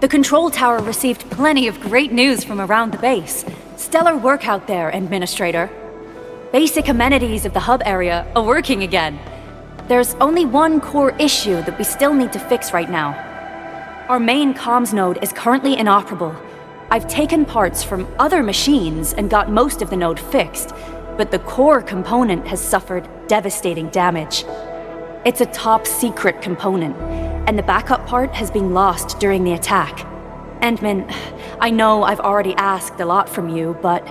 The control tower received plenty of great news from around the base. Stellar work out there, Administrator. Basic amenities of the hub area are working again. There's only one core issue that we still need to fix right now. Our main comms node is currently inoperable. I've taken parts from other machines and got most of the node fixed, but the core component has suffered devastating damage. It's a top-secret component, and the backup part has been lost during the attack. Endman, I know I've already asked a lot from you, but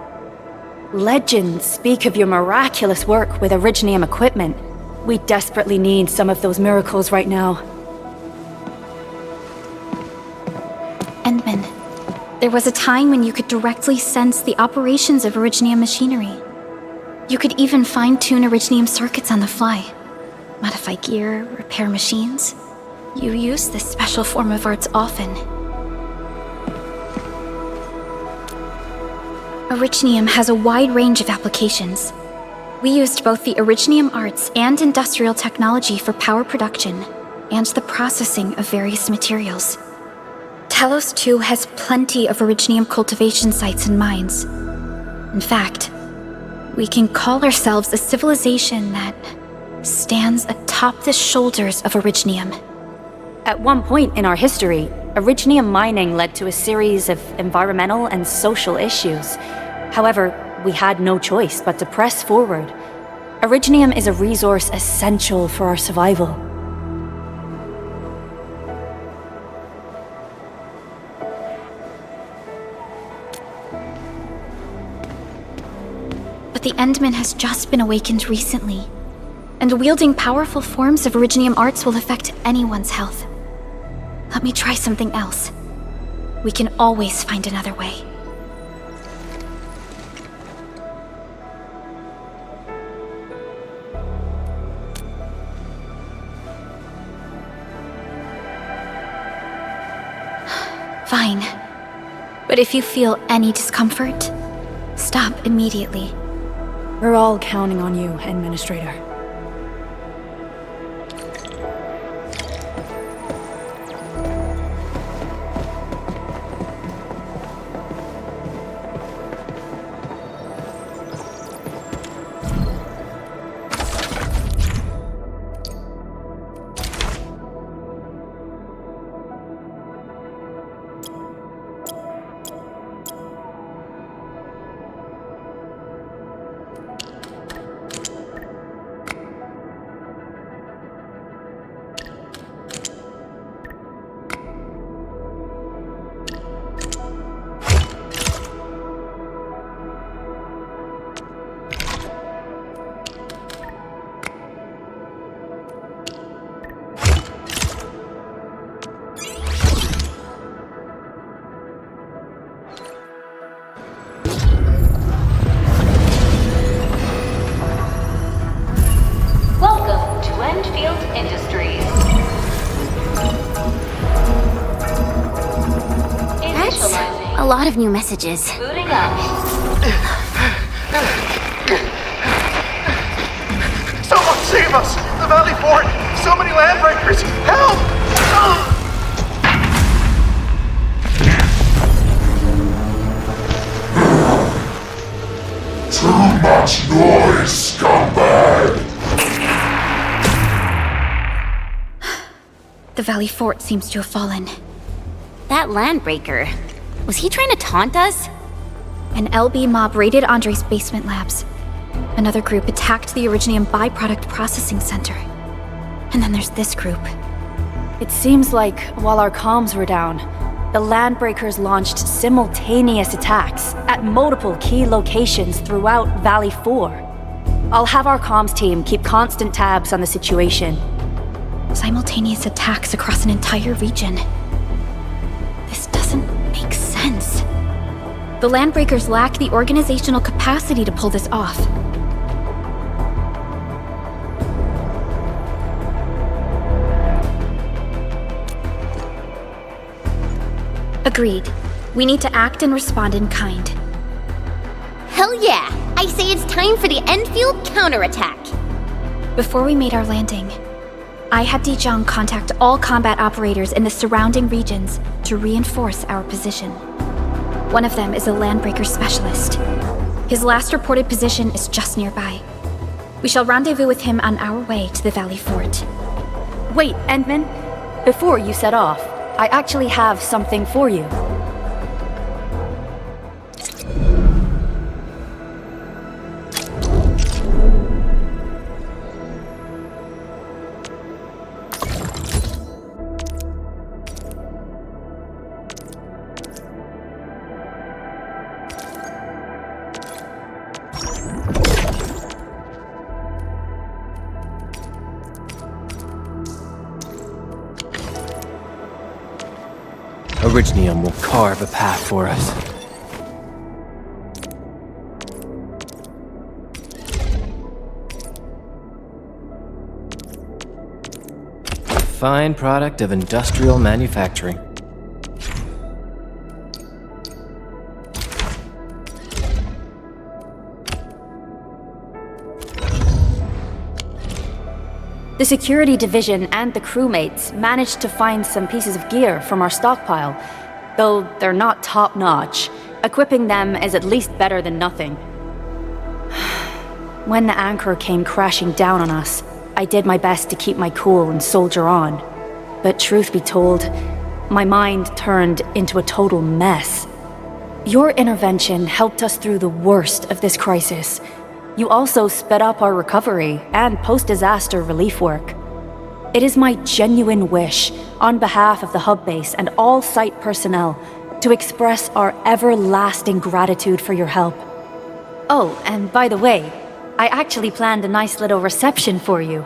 legends speak of your miraculous work with Originium equipment. We desperately need some of those miracles right now. Endman, there was a time when you could directly sense the operations of Originium machinery. You could even fine-tune Originium circuits on the fly, modify gear, repair machines. You use this special form of arts often. Originium has a wide range of applications. We used both the Originium arts and industrial technology for power production and the processing of various materials. Talos 2 has plenty of Originium cultivation sites and mines. In fact, we can call ourselves a civilization that stands atop the shoulders of Originium. At one point in our history, Originium mining led to a series of environmental and social issues. However, we had no choice but to press forward. Originium is a resource essential for our survival. But the Endman has just been awakened recently, and wielding powerful forms of Originium arts will affect anyone's health. Let me try something else. We can always find another way. Fine. But if you feel any discomfort, stop immediately. We're all counting on you, Administrator. A lot of new messages. Booting up. Someone save us! The Valley Fort! So many landbreakers! Help! Too much noise, scumbag! The Valley Fort seems to have fallen. That landbreaker, was he trying to taunt us? An LB mob raided Andre's basement labs. Another group attacked the Originium byproduct processing center. And then there's this group. It seems like while our comms were down, the landbreakers launched simultaneous attacks at multiple key locations throughout Valley 4. I'll have our comms team keep constant tabs on the situation. Simultaneous attacks across an entire region. This doesn't make sense. The landbreakers lack the organizational capacity to pull this off. Agreed. We need to act and respond in kind. Hell yeah! I say it's time for the Endfield counterattack! Before we made our landing, I had Dijong contact all combat operators in the surrounding regions to reinforce our position. One of them is a landbreaker specialist. His last reported position is just nearby. We shall rendezvous with him on our way to the Valley Fort. Wait, Endman. Before you set off, I actually have something for you. Originium will carve a path for us. A fine product of industrial manufacturing. The security division and the crewmates managed to find some pieces of gear from our stockpile, though they're not top-notch. Equipping them is at least better than nothing. When the anchor came crashing down on us, I did my best to keep my cool and soldier on. But truth be told, my mind turned into a total mess. Your intervention helped us through the worst of this crisis. You also sped up our recovery and post-disaster relief work. It is my genuine wish, on behalf of the hub base and all site personnel, to express our everlasting gratitude for your help. Oh, and by the way, I actually planned a nice little reception for you.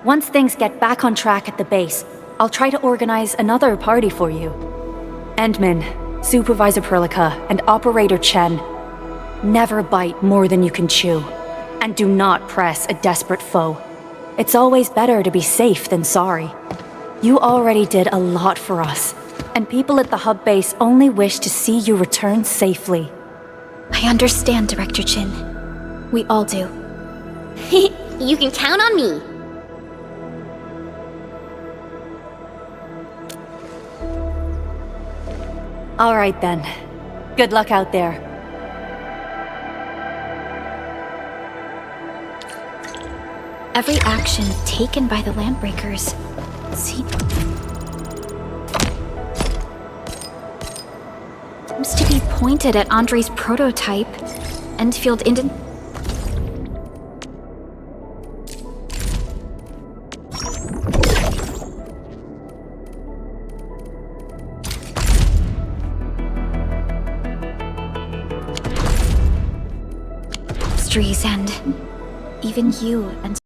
Once things get back on track at the base, I'll try to organize another party for you. Endman, Supervisor Perlica, and Operator Chen, never bite more than you can chew. And do not press a desperate foe. It's always better to be safe than sorry. You already did a lot for us, and people at the hub base only wish to see you return safely. I understand, Director Chin. We all do. You can count on me. All right then. Good luck out there. Every action taken by the Landbreakers seems to be pointed at Andre's prototype, Endfield industries, and even you and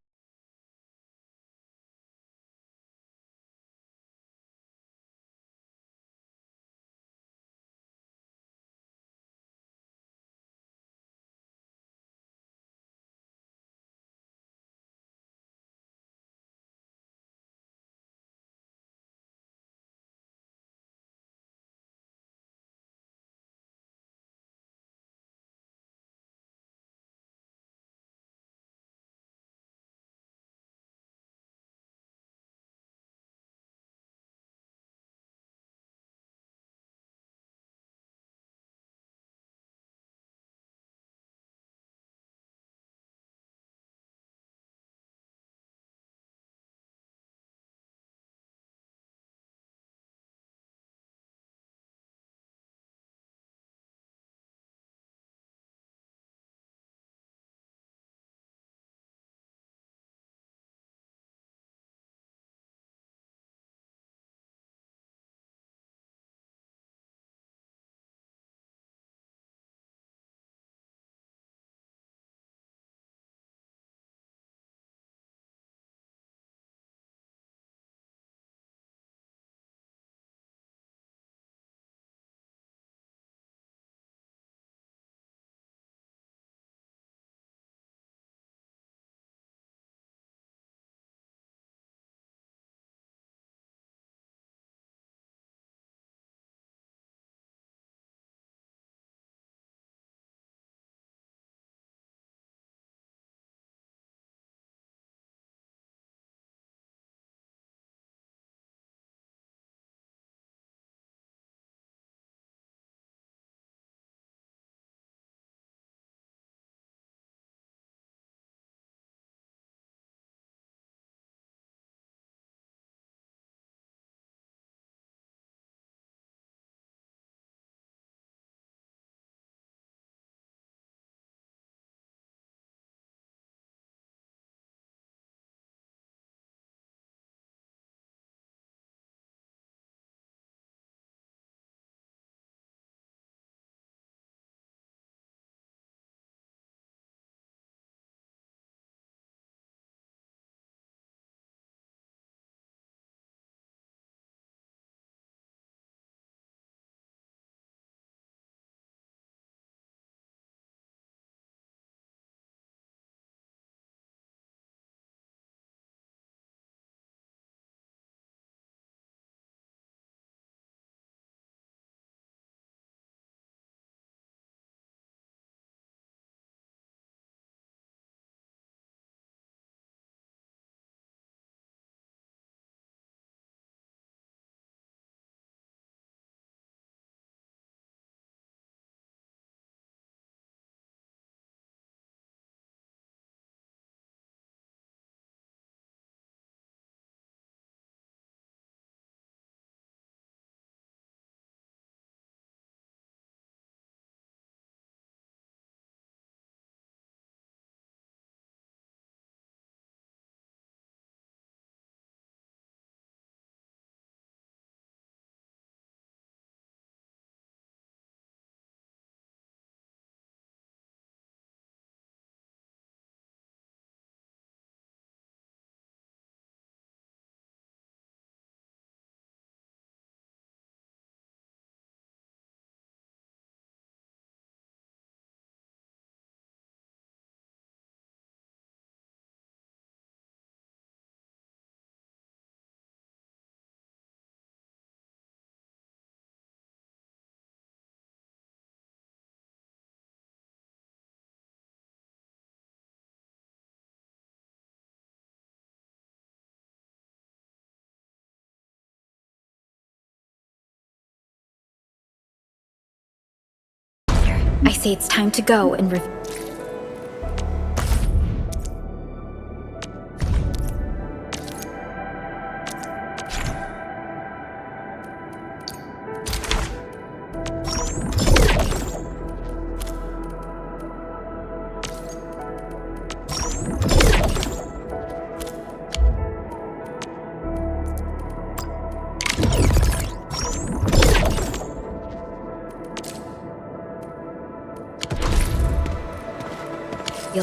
I say it's time to go and reveal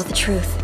the truth.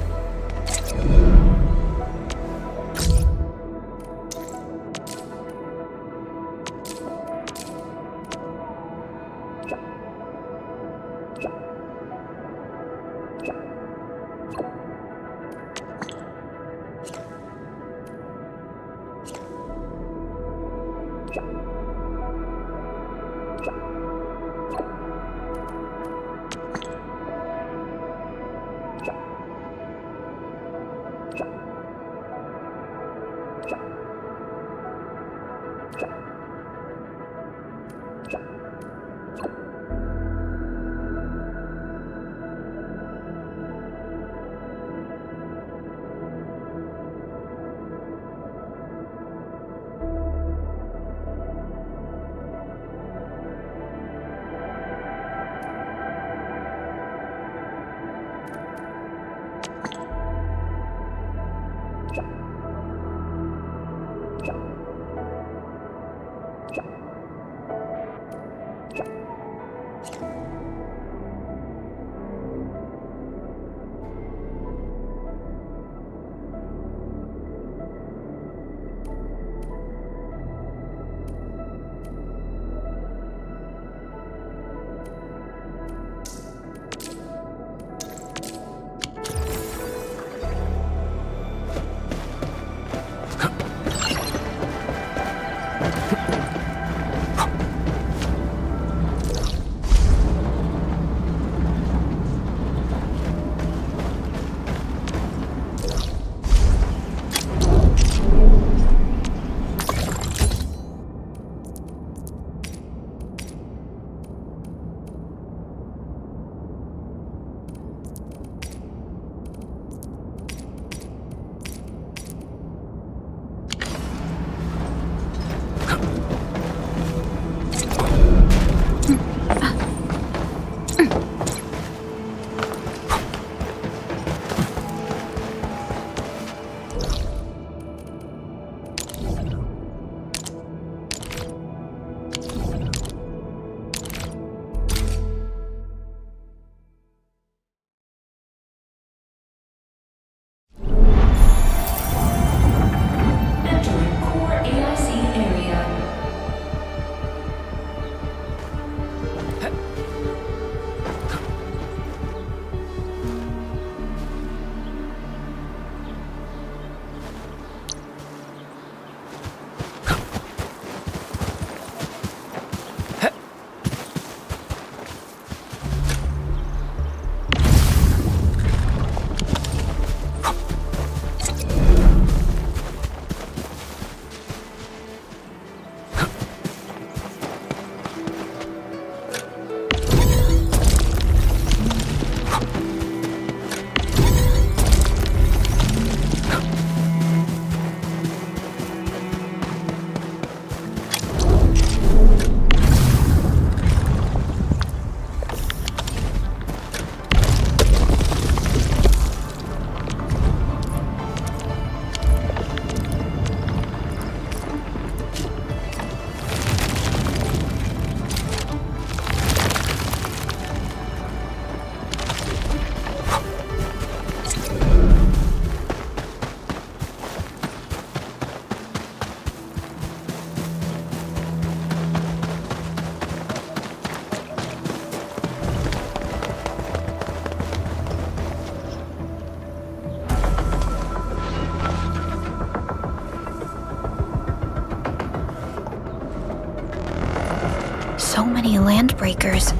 So many landbreakers.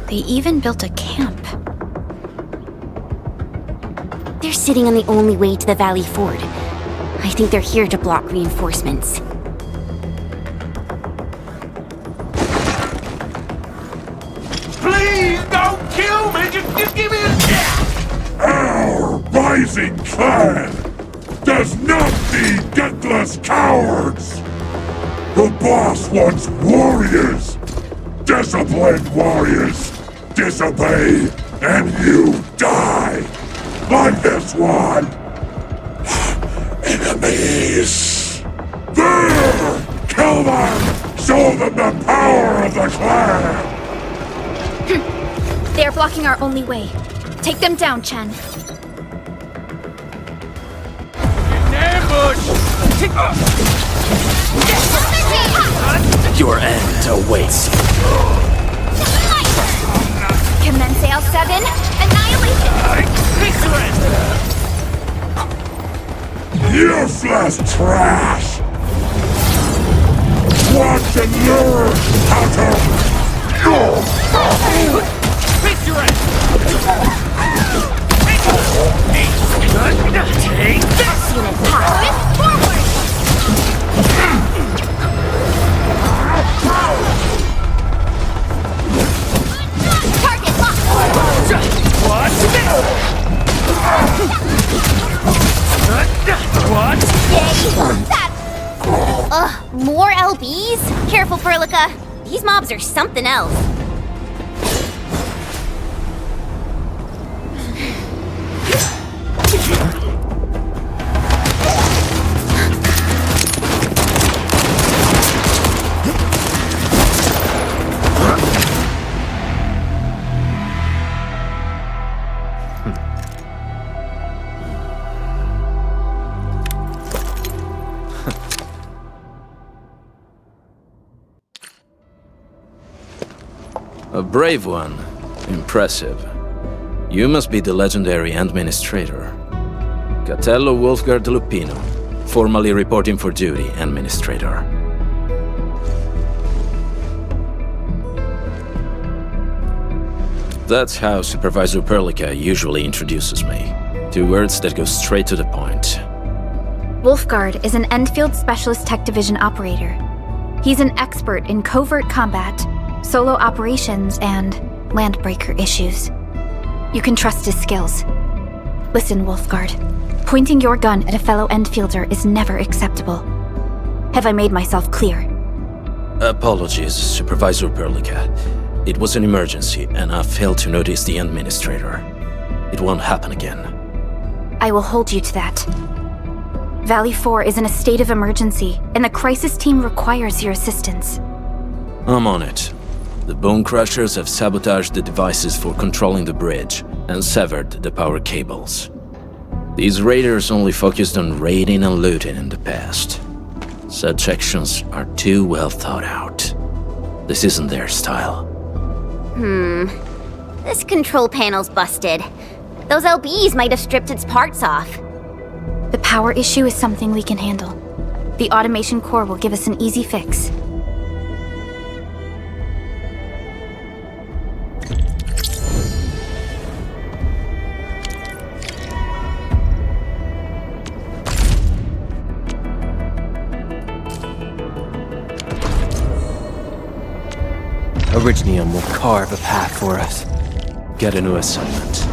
They even built a camp. They're sitting on the only way to the Valley Ford. I think they're here to block reinforcements. Please don't kill Give me a... Our rising clan does not need gutless cowards! The boss wants warriors! Disciplined warriors! Disobey, and you die! Like this one! Enemies! There! Kill them! Show them the power of the clan! They are blocking our only way. Take them down, Chen. Ambush! Your end awaits. Commence AL7, annihilation! Useless trash! Watch and learn how to... Face your end! Take this! Unit pass! Forward! Target locked! What? What? Yay! That... more LBs? Careful, Furlica. These mobs are something else. A brave one. Impressive. You must be the legendary administrator. Catello Wolfgard Lupino, formally reporting for duty, administrator. That's how Supervisor Perlica usually introduces me. 2 words that go straight to the point. Wolfgard is an Endfield Specialist Tech Division operator. He's an expert in covert combat, solo operations, and landbreaker issues. You can trust his skills. Listen, Wolfgard. Pointing your gun at a fellow Endfielder is never acceptable. Have I made myself clear? Apologies, Supervisor Perlica. It was an emergency, and I failed to notice the administrator. It won't happen again. I will hold you to that. Valley 4 is in a state of emergency, and the crisis team requires your assistance. I'm on it. The Bone Crushers have sabotaged the devices for controlling the bridge and severed the power cables. These raiders only focused on raiding and looting in the past. Such actions are too well thought out. This isn't their style. This control panel's busted. Those LBs might have stripped its parts off. The power issue is something we can handle. The automation core will give us an easy fix. Originium will carve a path for us. Get a new assignment.